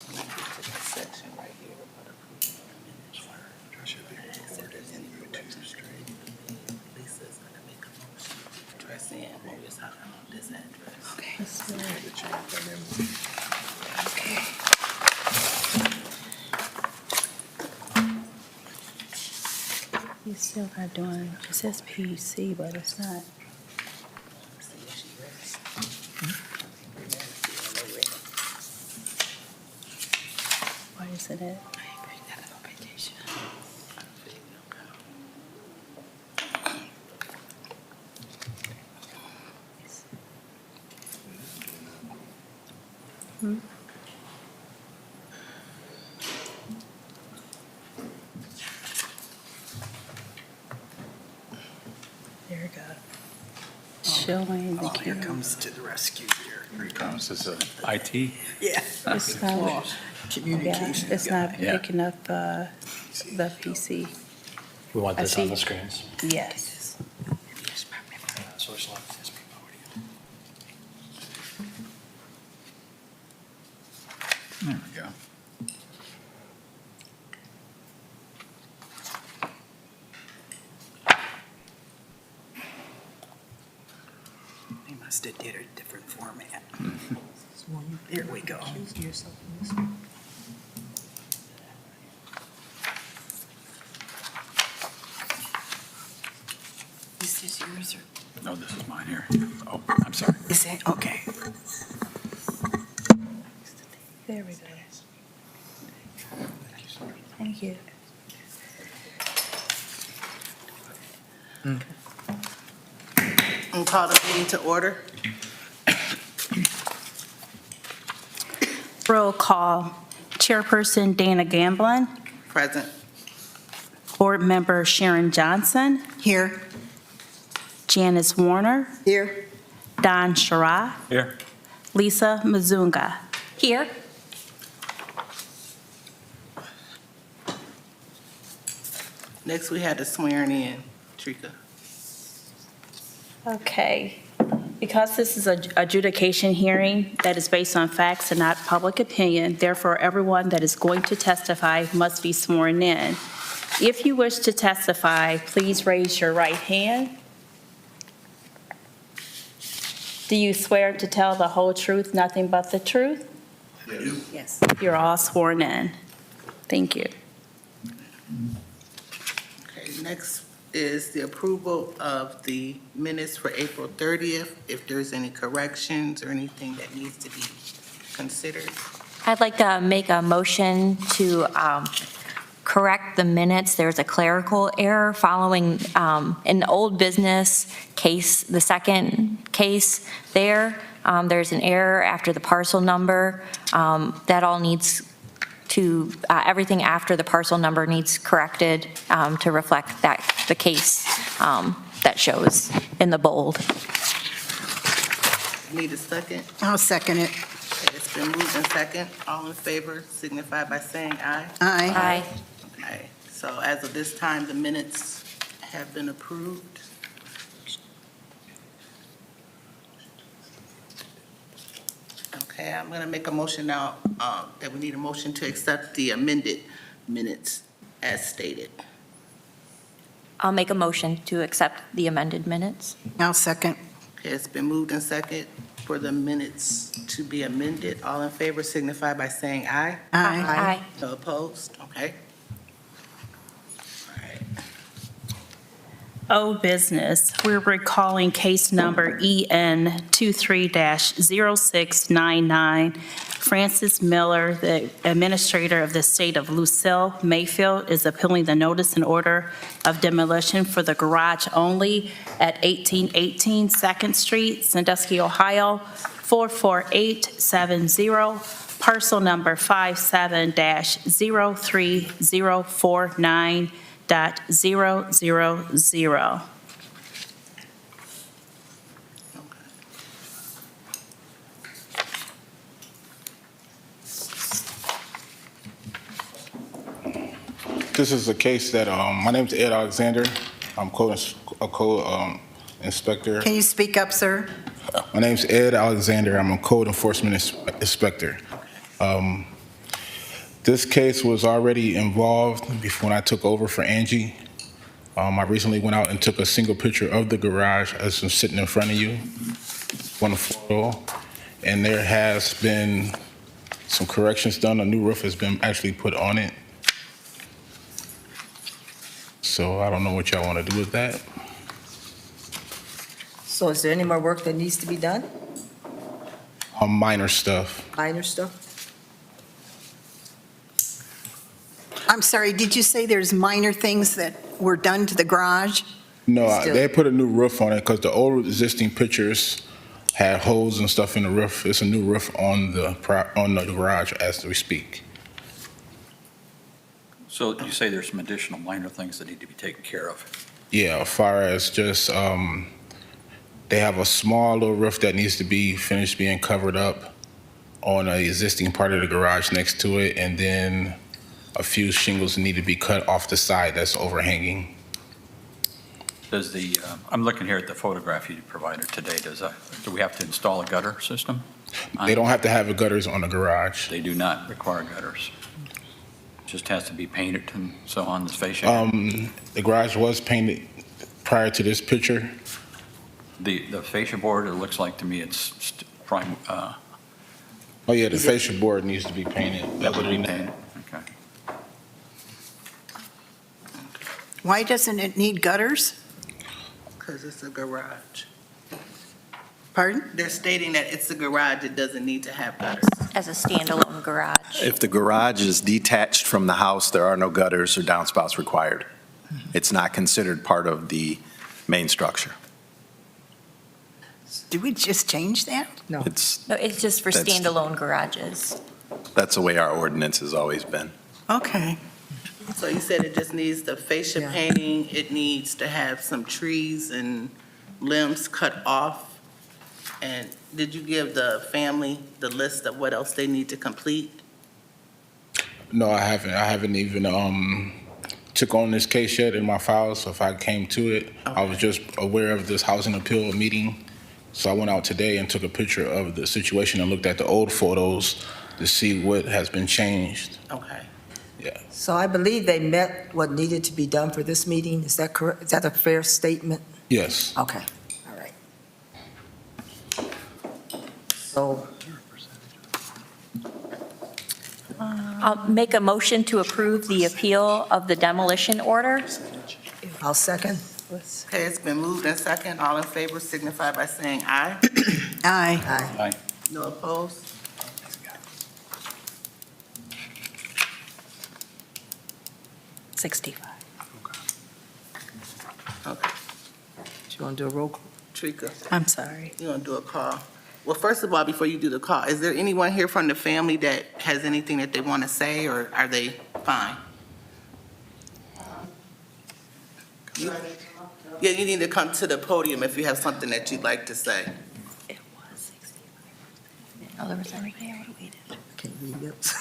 Section right here about approving minutes for Lisa's gonna make a motion addressing what we're talking about this address. You still got doing, it says PC, but it's not. See if she ready. Why isn't it? I ain't bring that on vacation. There we go. Showing the Oh, here key. comes to the rescue here. Here he comes. This is IT. Yeah. It's not, yeah, Communication. it's not Yeah. picking up the PC. We want I this on see. the screens. Yes. Source log is being There we go. They must have did a different format. There we go. Is this yours or? No, this is mine here. Oh, I'm sorry. Is it? Okay. There we go. Thank you. And call the meeting to order. Roll call. Chairperson Dana Gamblin, Present. Board Member Sharon Johnson, Here. Janice Warner, Here. Don Shara, Here. Lisa Mazunga. Here. Next, we had the swearing in. Trika. Okay. Because this is an adjudication hearing that is based on facts and not public opinion, therefore everyone that is going to testify must be sworn in. If you wish to testify, please raise your right hand. Do you swear to tell the whole truth, nothing but the truth? Yes. You're all sworn in. Thank you. Okay, next is the approval of the minutes for April 30th. If there's any corrections or anything that needs to be considered. I'd like to make a motion to correct the minutes. There's a clerical error following an old business case, the second case there. There's an error after the parcel number. That all needs to, everything after the parcel number needs corrected to reflect the case that shows in the bold. Need a second? I'll second it. Okay, it's been moved and second. All in favor signify by saying aye. Aye. Aye. Okay, so as of this time, the minutes have been approved. Okay, I'm going to make a motion now that we need a motion to accept the amended minutes as stated. I'll make a motion to accept the amended minutes. I'll second. Okay, it's been moved and second for the minutes to be amended. All in favor signify by saying aye. Aye. No opposed? Okay. All right. Old business, we're recalling case number EN 23-0699. Francis Miller, the administrator of the state of Lucille Mayfield, is appealing the notice and order of demolition for the garage only at 1818 Second Street, Sandusky, Ohio, 44870, parcel number 57-03049.000. This is a case that, my name's Ed Alexander. I'm inspector. Can you speak up, sir? My name's Ed Alexander. I'm a code enforcement inspector. This case was already involved before when I took over for Angie. I recently went out and took a single picture of the garage as I'm sitting in front of you, one photo, and there has been some corrections done. A new roof has been actually put on it. So I don't know what y'all want to do with that. So is there any more work that needs to be done? Minor stuff. Minor stuff? I'm sorry, did you say there's minor things that were done to the garage? No, Still- they put a new roof on it because the old existing pictures had holes and stuff in the roof. It's a new roof on the garage as we speak. So you say there's some additional minor things that need to be taken care of? Yeah, as far as just, they have a small little roof that needs to be finished being covered up on an existing part of the garage next to it, and then a few shingles need to be cut off the side that's overhanging. Does the, I'm looking here at the photograph you provided today, do we have to install a gutter system? They don't have to have the gutters on the garage. They do not require gutters. Just has to be painted and so on, the fascia? The garage was painted prior to this picture. The fascia board, it looks like to me it's prime, Oh yeah, the fascia board needs to be painted. that would be painted, okay. Why doesn't it need gutters? Because it's a garage. Pardon? They're stating that it's a garage, it doesn't need to have gutters. As a standalone garage. If the garage is detached from the house, there are no gutters or downspouts required. It's not considered part of the main structure. Did we just change that? No. It's, No, it's just for That's- standalone garages. that's the way our ordinance has always been. Okay. So you said it just needs the fascia Yeah. painting, it needs to have some trees and limbs cut off? And did you give the family the list of what else they need to complete? No, I haven't. I haven't even took on this case yet in my files. So if I came to it, I was just aware of this housing appeal meeting. So I went out today and took a picture of the situation and looked at the old photos to see what has been changed. Okay. So I believe they met what needed to be done for this meeting. Is that correct? Is that a fair statement? Yes. Okay, all right. So, I'll make a motion to approve the appeal of the demolition order. I'll second. Okay, it's been moved and second. All in favor signify by saying aye. Aye. Aye. No opposed? 65. Okay. Do you want to do a roll call? Trika, I'm sorry. you want to do a call? Well, first of all, before you do the call, is there anyone here from the family that has anything that they want to say, or are they fine? Yeah, you need to come to the podium if you have something that you'd like to say. It was 65. Oh, there was anything I would have waited. Can you read it?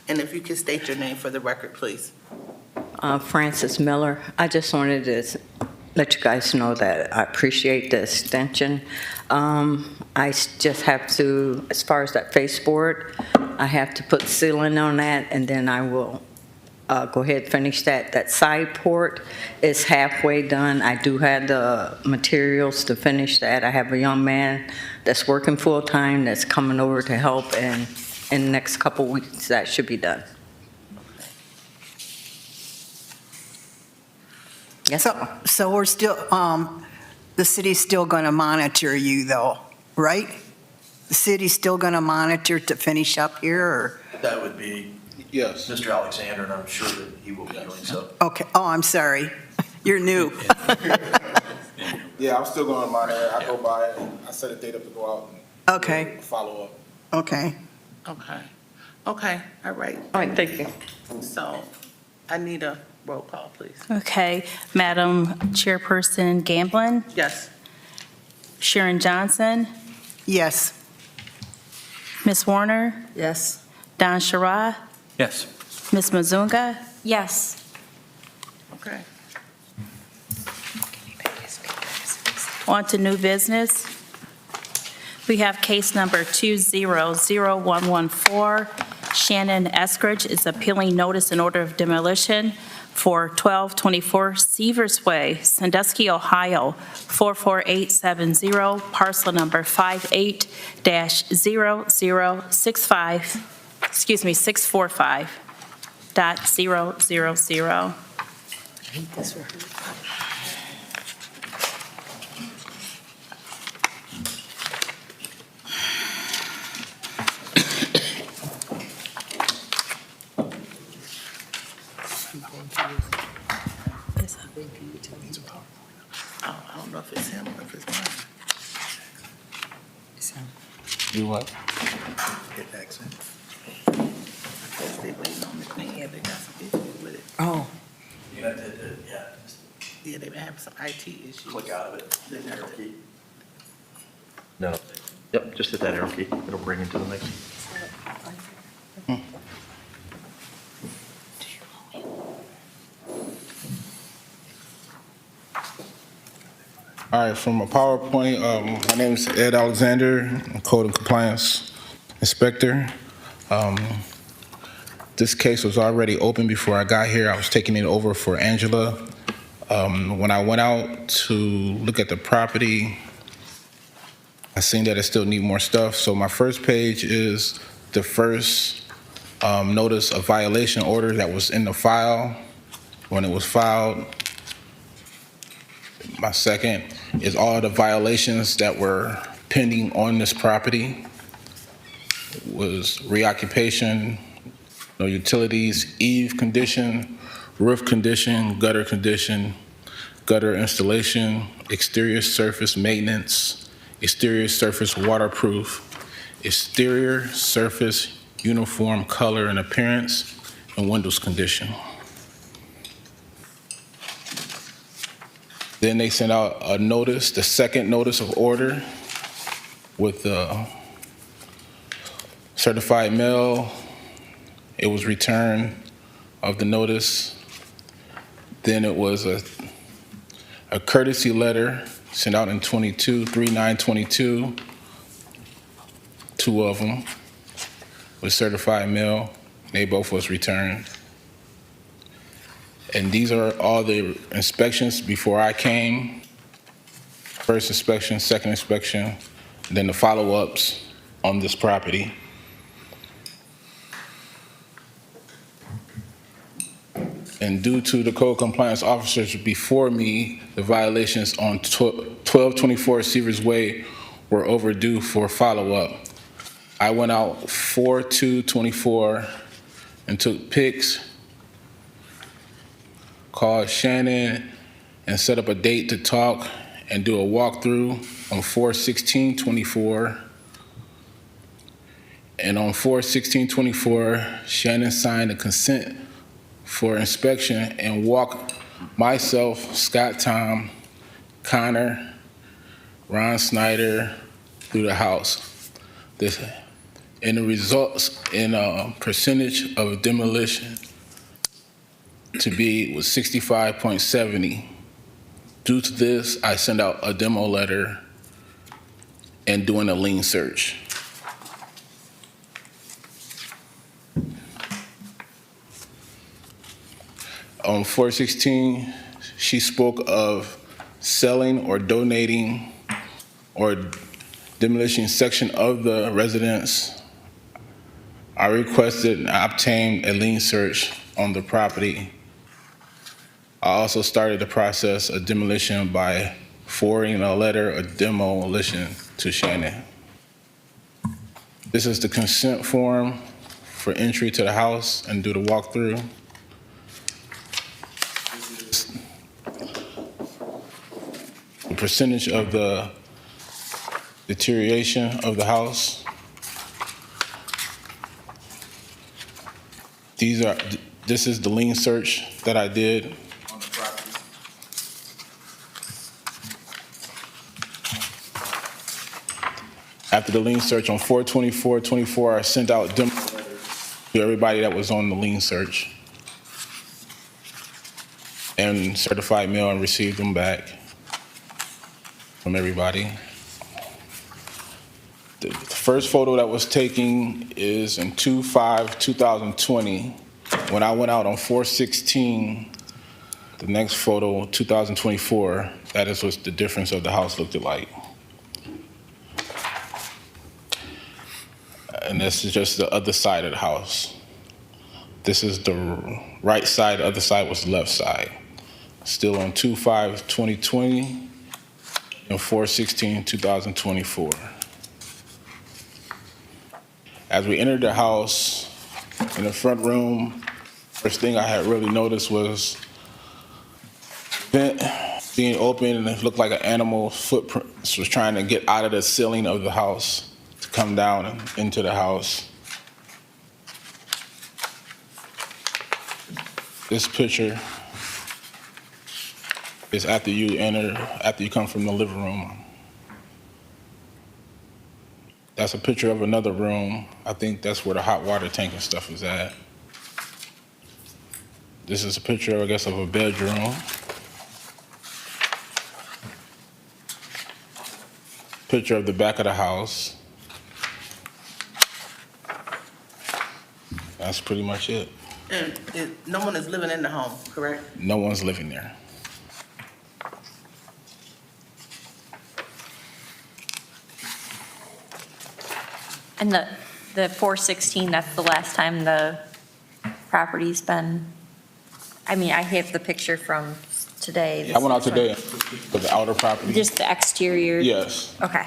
And if you could state your name for the record, please. Francis Miller. I just wanted to let you guys know that I appreciate the extension. Just have to, as far as that baseboard, I have to put sealing on that, and then I will go ahead and finish that. That side port is halfway done. I do have the materials to finish that. I have a young man that's working full-time that's coming over to help, and in the next couple weeks, that should be done. Yes. So we're still, the city's still going to monitor you though, right? The city's still going to monitor to finish up here, or? That would be Yes. Mr. Alexander, and I'm sure that he will be doing so. Okay, oh, I'm sorry. You're new. Yeah, I'm still going to monitor. I go by it. I set a date up to go out and Okay, follow up. okay. Okay. Okay, all right. All right, thank you. So I need a roll call, please. Okay, Madam Chairperson Gamblin, Yes. Sharon Johnson, Yes. Ms. Warner, Yes. Don Sharad, Yes. Ms. Mazunga. Yes. Okay. On to new business. We have case number 200114. Shannon Eskridge is appealing notice and order of demolition for 1224 Severs Way, Sandusky, Ohio, 44870, parcel number 645.000. I don't know if it's him or if it's mine. Do what? Hit exit. Because they waiting on the thing, yeah, they got some issues with it. Oh, You have to, yeah, just Yeah, they have some IT issues. click out of it, hit the arrow key. No. Yep, just hit that arrow key. It'll bring you to the next. All right, from a PowerPoint, my name is Ed Alexander, I'm Code and Compliance Inspector. This case was already open before I got here. I was taking it over for Angela. When I went out to look at the property, I seen that it still need more stuff. So my first page is the first notice of violation order that was in the file when it was filed. My second is all the violations that were pending on this property. Was reoccupation, no utilities, eave condition, roof condition, gutter installation, exterior surface maintenance, exterior surface waterproof, exterior surface uniform color and appearance, and windows condition. Then they sent out a notice, the second notice of order with the certified mail. It was returned of the notice. Then it was a courtesy letter sent out in 3/9/22, two of them with certified mail. They both was returned. And these are all the inspections before I came. First inspection, second inspection, then the follow-ups on this property. And due to the code compliance officers before me, the violations on 1224 Severs Way were overdue for follow-up. I went out 4/2/24 and took pics, called Shannon and set up a date to talk and do a walkthrough on 4/16/24. And on 4/16/24, Shannon signed a consent for inspection and walked myself, Scott Tom, Connor, Ron Snyder through the house. And the results in a percentage of demolition to be was 65.70. Due to this, I sent out a demo letter and doing a lien search. On 4/16, she spoke of selling or donating or demolishing section of the residence. I requested and obtained a lien search on the property. I also started the process of demolition by forwarding a letter of demolition to Shannon. This is the consent form for entry to the house and do the walkthrough. The percentage of the deterioration of the house. This is the lien search that I did on the property. After the lien search on 4/24/24, I sent out demo letters to everybody that was on the lien search and certified mail and received them back from everybody. The first photo that was taken is in 2/5/2020. When I went out on 4/16, the next photo, 2024, that is what the difference of the house looked like. And this is just the other side of the house. This is the right side, the other side was the left side. Still on 2/5/2020 and 4/16/2024. As we entered the house, in the front room, first thing I had really noticed was vent being open, and it looked like an animal footprint was trying to get out of the ceiling of the house to come down and into the house. This picture is after you come from the living room. That's a picture of another room. I think that's where the hot water tank and stuff is at. This is a picture, I guess, of a bedroom. Picture of the back of the house. That's pretty much it. And no one is living in the home, correct? No one's living there. And the 416, that's the last time the property's been, I mean, I have the picture from today. I went out today for the outer property. Just the exterior? Yes. Okay.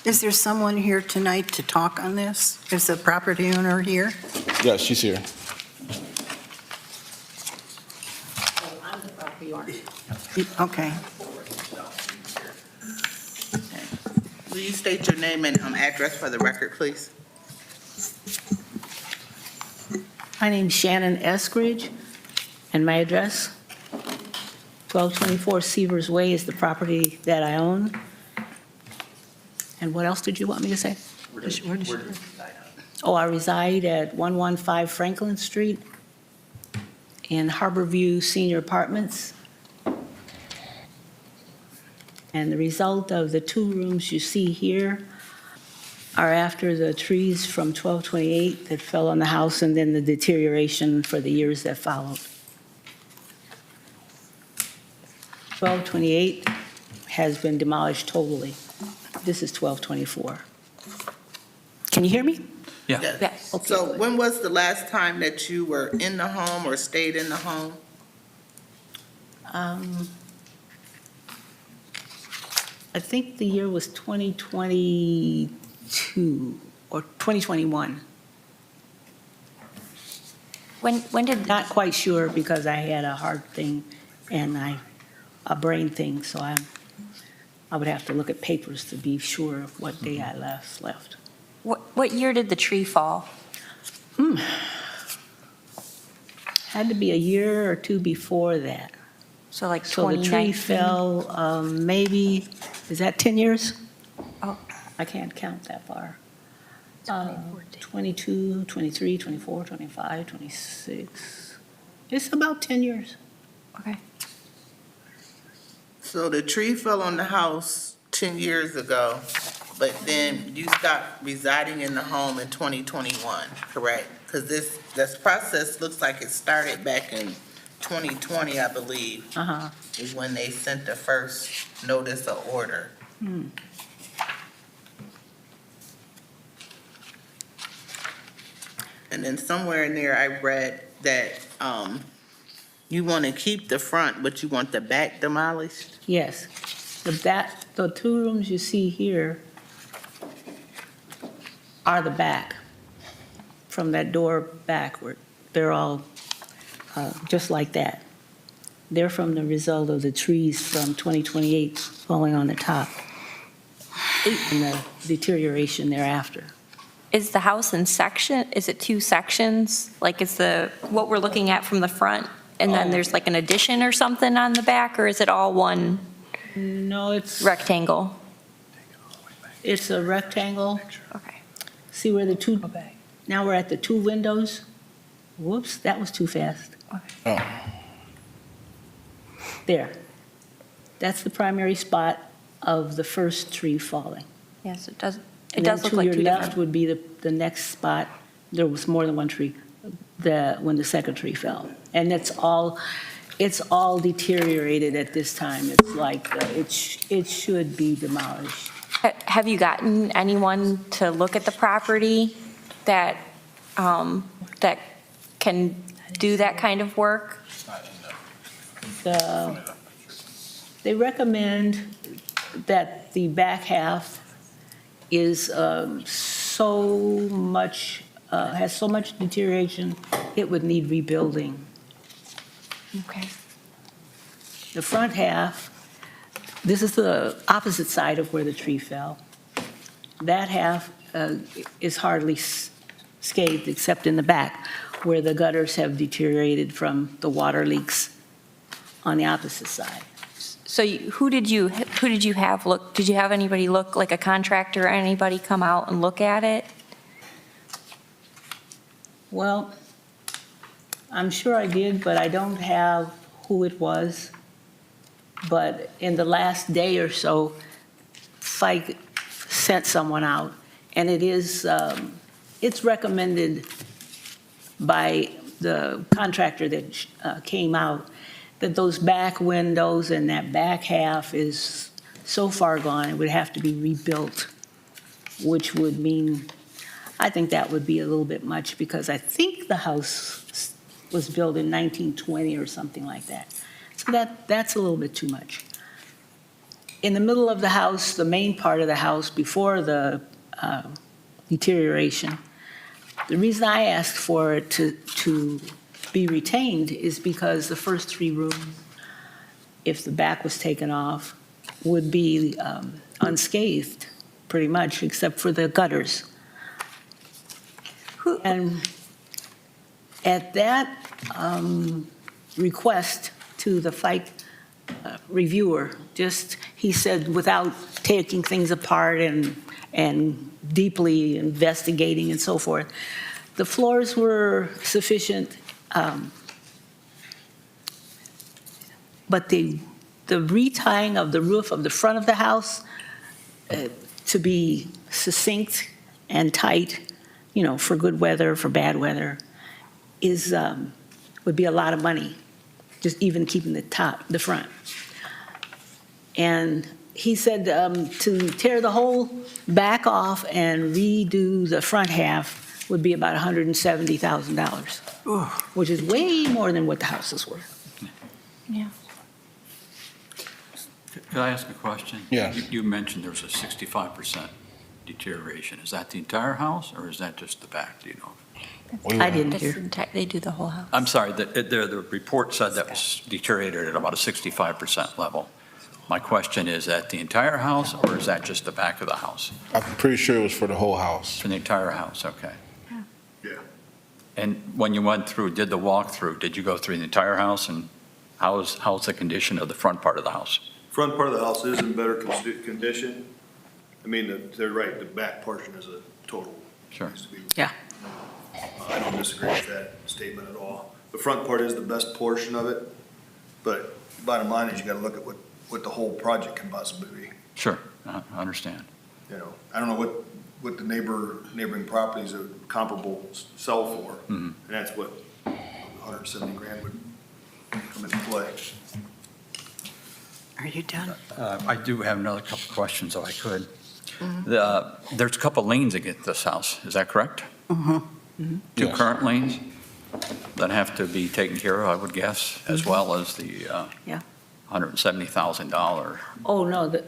Is there someone here tonight to talk on this? Is the property owner here? Yes, she's here. I'm the property owner. Okay. Will you state your name and address for the record, please? My name's Shannon Eskridge, and my address, 1224 Severs Way is the property that I own. And what else did you want me to say? Where does she reside? Oh, I reside at 115 Franklin Street in Harborview Senior Apartments. And the result of the two rooms you see here are after the trees from 1228 that fell on the house and then the deterioration for the years that followed. 1228 has been demolished totally. This is 1224. Can you hear me? Yeah. Yes. Okay, So good. when was the last time that you were in the home or stayed in the home? I think the year was 2022 or 2021. When did, Not quite sure because I had a heart thing and a brain thing, so I would have to look at papers to be sure of what day I left. what year did the tree fall? Had to be a year or two before that. So like So the 2019? tree fell, maybe, is that 10 years? Oh. I can't count that far. 22, 23, 24, 25, 26. It's about 10 years. Okay. So the tree fell on the house 10 years ago, but then you stopped residing in the home in 2021, correct? Because this process looks like it started back in 2020, I believe, Uh-huh. is when they sent the first notice of order. And then somewhere in there, I read that you want to keep the front, but you want the back demolished? Yes. The two rooms you see here are the back, from that door backward. They're all just like that. They're from the result of the trees from 2028 falling on the top and the deterioration thereafter. Is the house in section, is it two sections? Like is what we're looking at from the front, and then there's like an addition or something on the back, or is it all one No, it's rectangle? a rectangle. Okay. See where now we're at the two windows? Whoops, that was too fast. Oh. There. That's the primary spot of the first tree falling. Yes, it does, it And does then look like to two your left different. would be the next spot. There was more than one tree when the second tree fell. And it's all deteriorated at this time. It's like, it should be demolished. Have you gotten anyone to look at the property that, that can do that kind of work? They recommend that the back half is so much, has so much deterioration, it would need rebuilding. Okay. The front half, this is the opposite side of where the tree fell. That half is hardly scathed except in the back, where the gutters have deteriorated from the water leaks on the opposite side. So who did you have look, did you have anybody look, like a contractor or anybody come out and look at it? Well, I'm sure I did, but I don't have who it was. But in the last day or so, Fike sent someone out, and it is, it's recommended by the contractor that came out that those back windows and that back half is so far gone, it would have to be rebuilt, which would mean, I think that would be a little bit much, because I think the house was built in 1920 or something like that. So that's a little bit too much. In the middle of the house, the main part of the house, before the deterioration, the reason I asked for it to be retained is because the first three rooms, if the back was taken off, would be unscathed, pretty much, except for the gutters. And at that request to the Fike reviewer, he said, without taking things apart and deeply investigating and so forth, the floors were sufficient, but the retying of the roof of the front of the house to be succinct and tight, for good weather, for bad weather, would be a lot of money, just even keeping the front. And he said to tear the whole back off and redo the front half would be about $170,000, which is way more than what the house is worth. Yeah. Could I ask a question? Yes. You mentioned there's a 65% deterioration. Is that the entire house, or is that just the back, do you know? I didn't That's hear. They do the whole house. I'm sorry, the report said that was deteriorated at about a 65% level. My question is that the entire house, or is that just the back of the house? I'm pretty sure it was for the whole house. For the entire house, okay. Yeah. And when you went through, did the walkthrough, did you go through the entire house, and how's the condition of the front part of the house? Front part of the house is in better condition. I mean, they're right, the back portion is a total. Sure. Needs to be- Yeah. I don't disagree with that statement at all. The front part is the best portion of it, but bottom line is you gotta look at what the whole project can possibly be. Sure, I understand. I don't know what the neighboring properties are comparable sell for. Mhm. And that's what 170 grand would come into play. Are you done? I do have another couple of questions, if I could. There's a couple lanes against this house, is that correct? Two Yes. current lanes that have to be taken care of, I would guess, as well as the Yeah. $170,000. Oh, no, the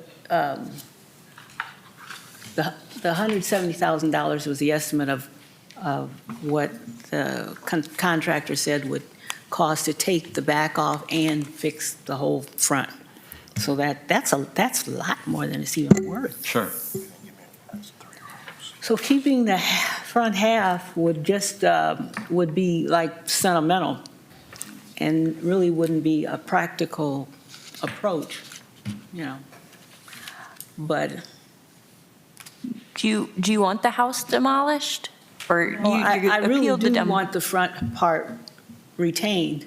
$170,000 was the estimate of what the contractor said would cost to take the back off and fix the whole front. So that's a lot more than it's even worth. Sure. So keeping the front half would be like sentimental and really wouldn't be a practical approach, But Do you want the house demolished? Or you I really appealed the do demo? want the front part retained.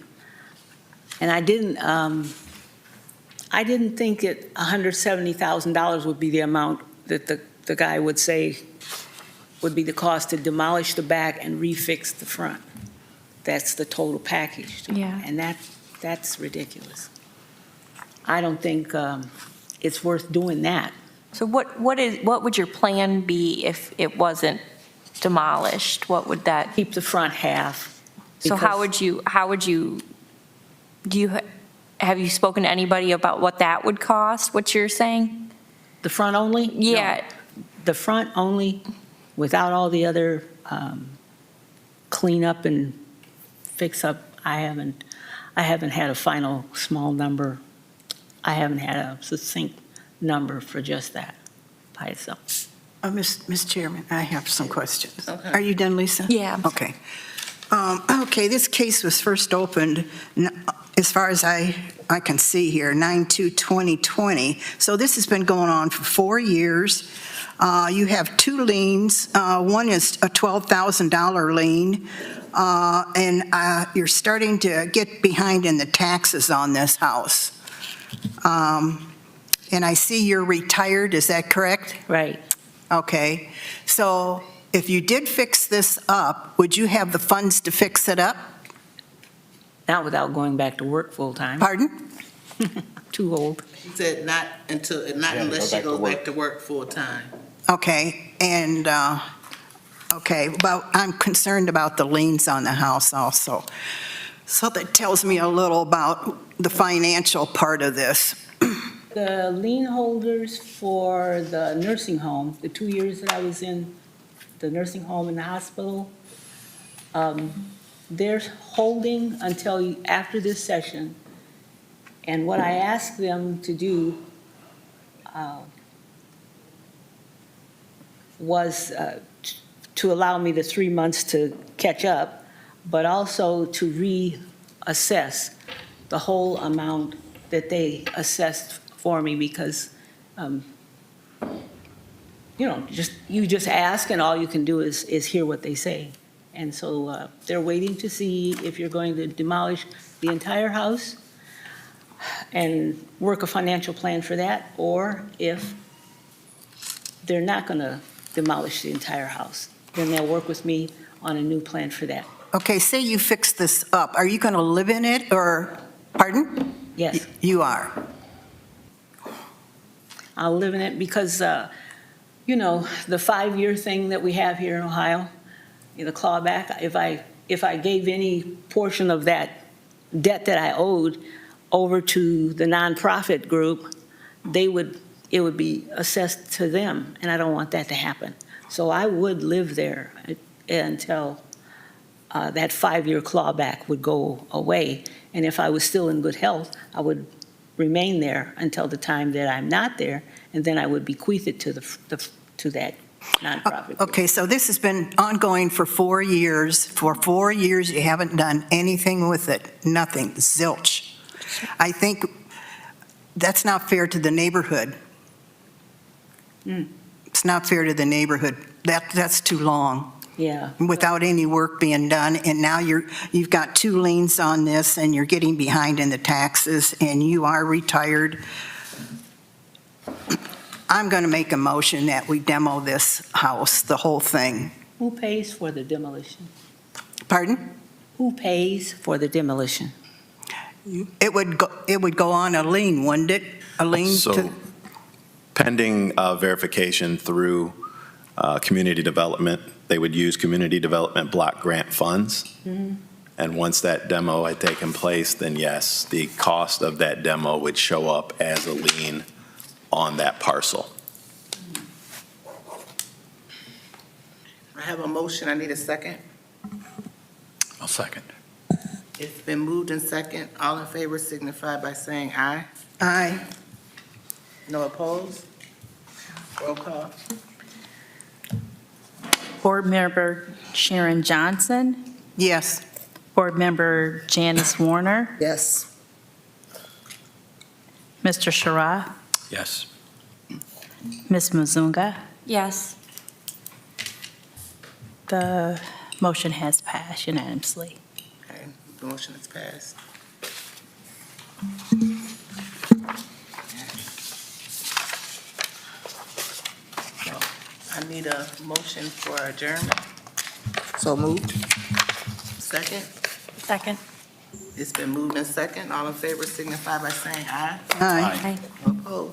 And I didn't think that $170,000 would be the amount that the the guy would say would be the cost to demolish the back and refix the front. That's the total package. Yeah. And that's ridiculous. I don't think it's worth doing that. So what would your plan be if it wasn't demolished? What would that, Keep the front half. so because how would you, have you spoken to anybody about what that would cost, what you're saying? The front only? No. Yeah, The front only, without all the other cleanup and fix up, I haven't had a final small number. I haven't had a succinct number for just that by itself. Ms. Chairman, I have some questions. Okay. Are you done, Lisa? Yeah. Okay. Okay, this case was first opened, as far as I can see here, 9/2/2020. So this has been going on for 4 years. You have 2 liens. One is a $12,000 lien, and you're starting to get behind in the taxes on this house. And I see you're retired, is that correct? Right. Okay, so if you did fix this up, would you have the funds to fix it up? Not without going back to work full-time. Pardon? Too old. He said not unless she goes back to work full-time. Okay, and, okay, well, I'm concerned about the liens on the house also. So that tells me a little about the financial part of this. The lien holders for the nursing home, the 2 years that I was in the nursing home and the hospital, they're holding until after this session. And what I asked them to do was to allow me the 3 months to catch up, but also to reassess the whole amount that they assessed for me, because, you just ask and all you can do is hear what they say. And so they're waiting to see if you're going to demolish the entire house and work a financial plan for that, or if they're not going to demolish the entire house. Then they'll work with me on a new plan for that. Okay, say you fix this up, are you going to live in it, or, pardon? Yes, You are. I'll live in it because, the 5-year thing that we have here in Ohio, the clawback, if I gave any portion of that debt that I owed over to the nonprofit group, it would be assessed to them, and I don't want that to happen. So I would live there until that 5-year clawback would go away. And if I was still in good health, I would remain there until the time that I'm not there, and then I would bequeath it to that nonprofit group. Okay, so this has been ongoing for 4 years. For 4 years, you haven't done anything with it, nothing, zilch. I think that's not fair to the neighborhood. It's not fair to the neighborhood. That's too long, Yeah. without any work being done, and now you've got 2 liens on this, and you're getting behind in the taxes, and you are retired. I'm going to make a motion that we demo this house, the whole thing. Who pays for the demolition? Pardon? Who pays for the demolition? It would go on a lien, wouldn't it? A lien So to, pending verification through community development, they would use community development block grant funds. Mhm. And once that demo had taken place, then yes, the cost of that demo would show up as a lien on that parcel. I have a motion, I need a second. I'll second. It's been moved and second. All in favor signify by saying aye. aye. No opposed? Roll call. Board Member Sharon Johnson, Yes. Board Member Janice Warner, Yes. Mr. Shara, Yes. Ms. Muzunga. yes. The motion has passed unanimously. Okay, the motion is passed. So, I need a motion for adjournment. So moved. Second? Second. It's been moved in second. All in favor signify by saying aye. Aye. Aye. Opposed?